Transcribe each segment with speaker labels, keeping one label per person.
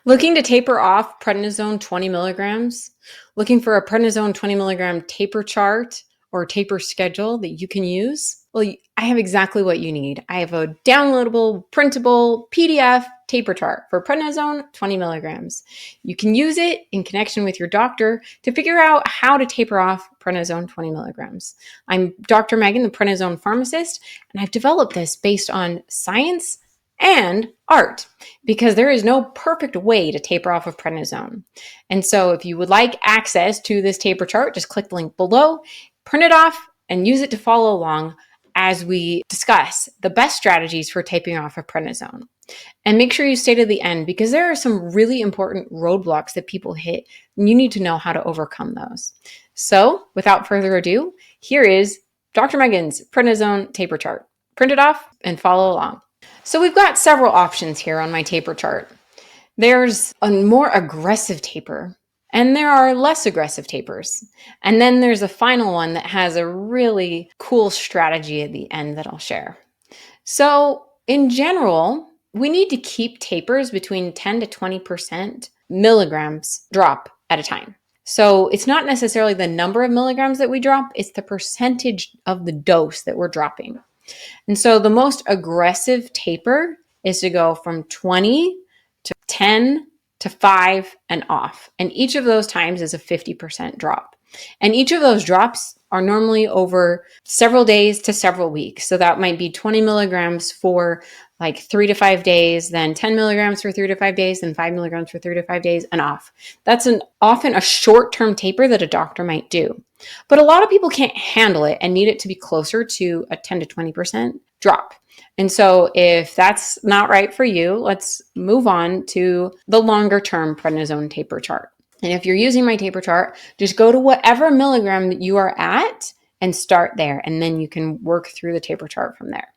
Speaker 1: Looking to taper off prednisone 20 milligrams? Looking for a prednisone 20 milligram taper chart or taper schedule that you can use? Well, I have exactly what you need. I have a downloadable, printable PDF taper chart for prednisone 20 milligrams. You can use it in connection with your doctor to figure out how to taper off prednisone 20 milligrams. I'm Dr. Megan, the prednisone pharmacist, and I've developed this based on science and art, because there is no perfect way to taper off of prednisone. And so if you would like access to this taper chart, just click the link below, print it off, and use it to follow along as we discuss the best strategies for tapering off of prednisone. And make sure you stay to the end, because there are some really important roadblocks that people hit, and you need to know how to overcome those. So without further ado, here is Dr. Megan's prednisone taper chart. Print it off and follow along. So we've got several options here on my taper chart. There's a more aggressive taper, and there are less aggressive tapers. And then there's a final one that has a really cool strategy at the end that I'll share. So in general, we need to keep tapers between 10 to 20% milligrams drop at a time. So it's not necessarily the number of milligrams that we drop, it's the percentage of the dose that we're dropping. And so the most aggressive taper is to go from 20 to 10 to 5 and off. And each of those times is a 50% drop. And each of those drops are normally over several days to several weeks. So that might be 20 milligrams for like 3 to 5 days, then 10 milligrams for 3 to 5 days, then 5 milligrams for 3 to 5 days and off. That's often a short-term taper that a doctor might do. But a lot of people can't handle it and need it to be closer to a 10 to 20% drop. And so if that's not right for you, let's move on to the longer term prednisone taper chart. And if you're using my taper chart, just go to whatever milligram that you are at and start there. And then you can work through the taper chart from there.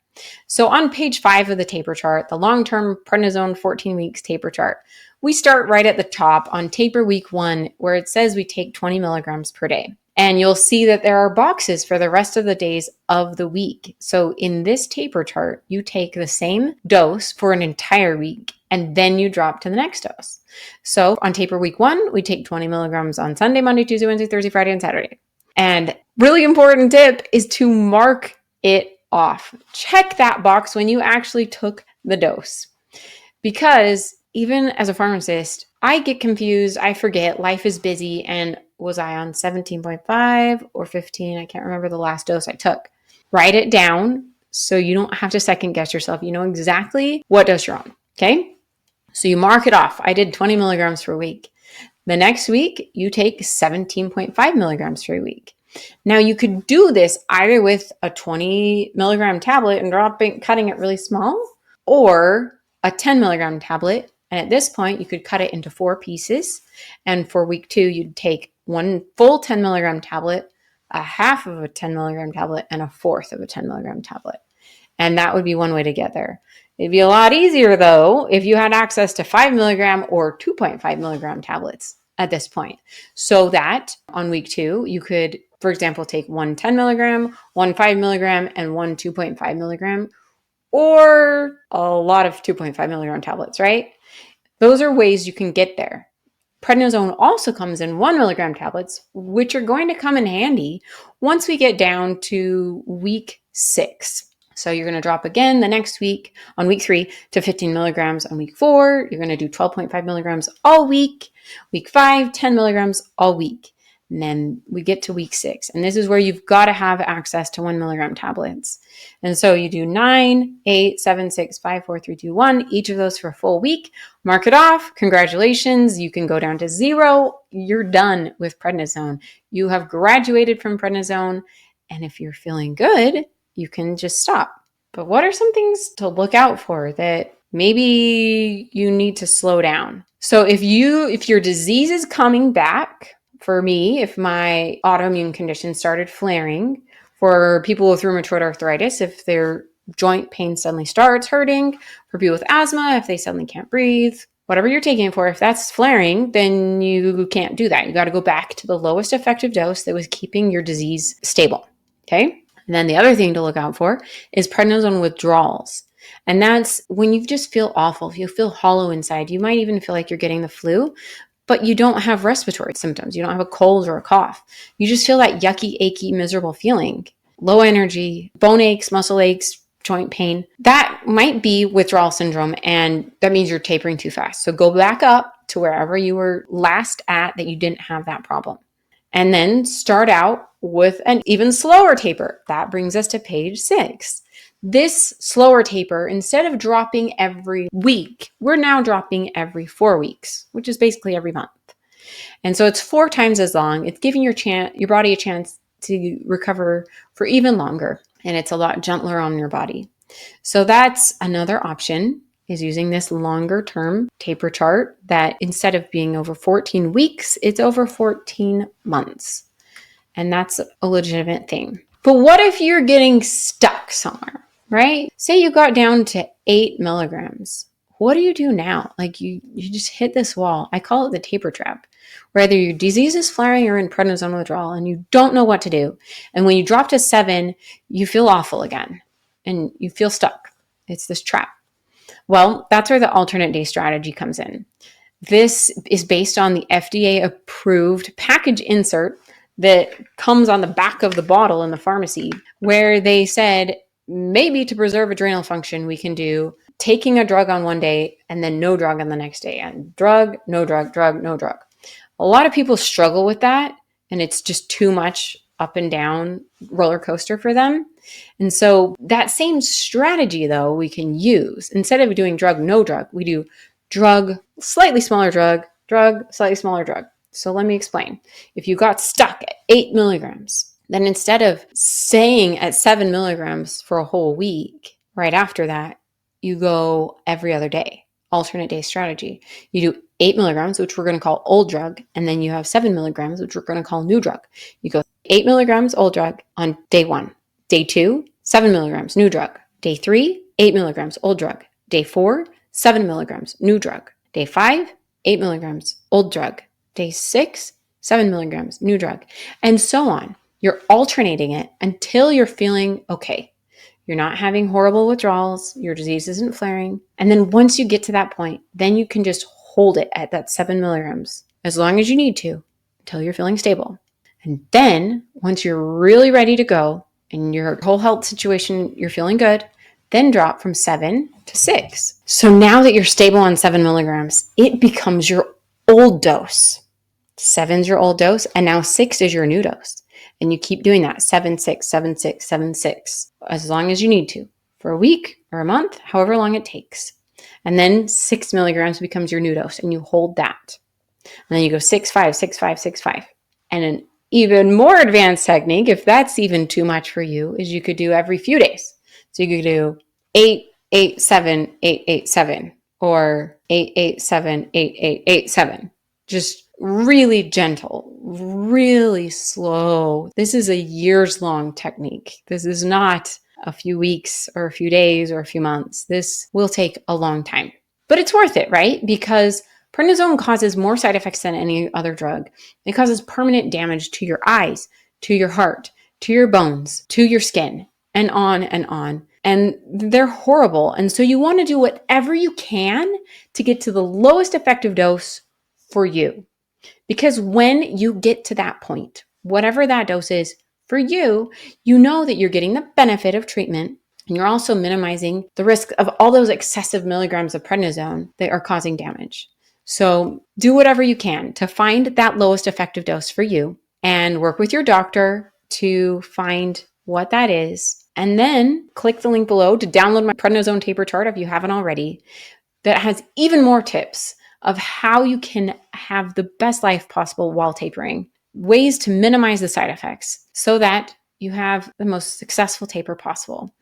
Speaker 1: So on page 5 of the taper chart, the long-term prednisone 14 weeks taper chart, we start right at the top on taper week 1, where it says we take 20 milligrams per day. And you'll see that there are boxes for the rest of the days of the week. So in this taper chart, you take the same dose for an entire week, and then you drop to the next dose. So on taper week 1, we take 20 milligrams on Sunday, Monday, Tuesday, Wednesday, Thursday, Friday, and Saturday. And really important tip is to mark it off. Check that box when you actually took the dose. Because even as a pharmacist, I get confused, I forget, life is busy, and was I on 17.5 or 15? I can't remember the last dose I took. Write it down so you don't have to second guess yourself. You know exactly what dose you're on, okay? So you mark it off. I did 20 milligrams per week. The next week, you take 17.5 milligrams per week. Now you could do this either with a 20 milligram tablet and cutting it really small, or a 10 milligram tablet. And at this point, you could cut it into 4 pieces. And for week 2, you'd take one full 10 milligram tablet, a half of a 10 milligram tablet, and a fourth of a 10 milligram tablet. And that would be one way to get there. It'd be a lot easier, though, if you had access to 5 milligram or 2.5 milligram tablets at this point. So that on week 2, you could, for example, take one 10 milligram, one 5 milligram, and one 2.5 milligram, or a lot of 2.5 milligram tablets, right? Those are ways you can get there. Prednisone also comes in 1 milligram tablets, which are going to come in handy once we get down to week 6. So you're going to drop again the next week on week 3 to 15 milligrams on week 4. You're going to do 12.5 milligrams all week. Week 5, 10 milligrams all week. And then we get to week 6. And this is where you've got to have access to 1 milligram tablets. And so you do 9, 8, 7, 6, 5, 4, 3, 2, 1, each of those for a full week. Mark it off. Congratulations. You can go down to 0. You're done with prednisone. You have graduated from prednisone. And if you're feeling good, you can just stop. But what are some things to look out for that maybe you need to slow down? So if your disease is coming back, for me, if my autoimmune condition started flaring, for people with rheumatoid arthritis, if their joint pain suddenly starts hurting, for people with asthma, if they suddenly can't breathe, whatever you're taking it for, if that's flaring, then you can't do that. You got to go back to the lowest effective dose that was keeping your disease stable, okay? And then the other thing to look out for is prednisone withdrawals. And that's when you just feel awful, if you feel hollow inside. You might even feel like you're getting the flu, but you don't have respiratory symptoms. You don't have a cold or a cough. You just feel that yucky, achy, miserable feeling. Low energy, bone aches, muscle aches, joint pain. That might be withdrawal syndrome, and that means you're tapering too fast. So go back up to wherever you were last at that you didn't have that problem. And then start out with an even slower taper. That brings us to page 6. This slower taper, instead of dropping every week, we're now dropping every 4 weeks, which is basically every month. And so it's 4 times as long. It's giving your body a chance to recover for even longer. And it's a lot gentler on your body. So that's another option, is using this longer term taper chart that instead of being over 14 weeks, it's over 14 months. And that's a legitimate thing. But what if you're getting stuck somewhere, right? Say you got down to 8 milligrams. What do you do now? Like you just hit this wall. I call it the taper trap. Whether your disease is flaring or in prednisone withdrawal and you don't know what to do. And when you drop to 7, you feel awful again and you feel stuck. It's this trap. Well, that's where the alternate day strategy comes in. This is based on the FDA approved package insert that comes on the back of the bottle in the pharmacy, where they said maybe to preserve adrenal function, we can do taking a drug on one day and then no drug on the next day, and drug, no drug, drug, no drug. A lot of people struggle with that, and it's just too much up and down roller coaster for them. And so that same strategy, though, we can use. Instead of doing drug, no drug, we do drug, slightly smaller drug, drug, slightly smaller drug. So let me explain. If you got stuck at 8 milligrams, then instead of staying at 7 milligrams for a whole week, right after that, you go every other day, alternate day strategy. You do 8 milligrams, which we're going to call old drug, and then you have 7 milligrams, which we're going to call new drug. You go 8 milligrams old drug on day 1. Day 2, 7 milligrams, new drug. Day 3, 8 milligrams old drug. Day 4, 7 milligrams, new drug. Day 5, 8 milligrams, old drug. Day 6, 7 milligrams, new drug. And so on. You're alternating it until you're feeling okay. You're not having horrible withdrawals. Your disease isn't flaring. And then once you get to that point, then you can just hold it at that 7 milligrams as long as you need to until you're feeling stable. And then once you're really ready to go and your whole health situation, you're feeling good, then drop from 7 to 6. So now that you're stable on 7 milligrams, it becomes your old dose. 7's your old dose, and now 6 is your new dose. And you keep doing that, 7, 6, 7, 6, 7, 6, as long as you need to, for a week or a month, however long it takes. And then 6 milligrams becomes your new dose, and you hold that. And then you go 6, 5, 6, 5, 6, 5. And an even more advanced technique, if that's even too much for you, is you could do every few days. So you could do 8, 8, 7, 8, 8, 7, or 8, 8, 7, 8, 8, 8, 7. Just really gentle, really slow. This is a years-long technique. This is not a few weeks or a few days or a few months. This will take a long time. But it's worth it, right? Because prednisone causes more side effects than any other drug. It causes permanent damage to your eyes, to your heart, to your bones, to your skin, and on and on. And they're horrible. And so you want to do whatever you can to get to the lowest effective dose for you. Because when you get to that point, whatever that dose is for you, you know that you're getting the benefit of treatment, and you're also minimizing the risk of all those excessive milligrams of prednisone that are causing damage. So do whatever you can to find that lowest effective dose for you, and work with your doctor to find what that is. And then click the link below to download my Prednisone Taper Chart if you haven't already. That has even more tips of how you can have the best life possible while tapering, ways to minimize the side effects so that you have the most successful taper possible.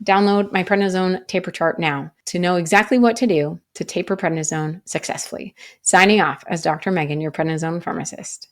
Speaker 1: Download my Prednisone Taper Chart now to know exactly what to do to taper prednisone successfully. Signing off as Dr. Megan, your prednisone pharmacist.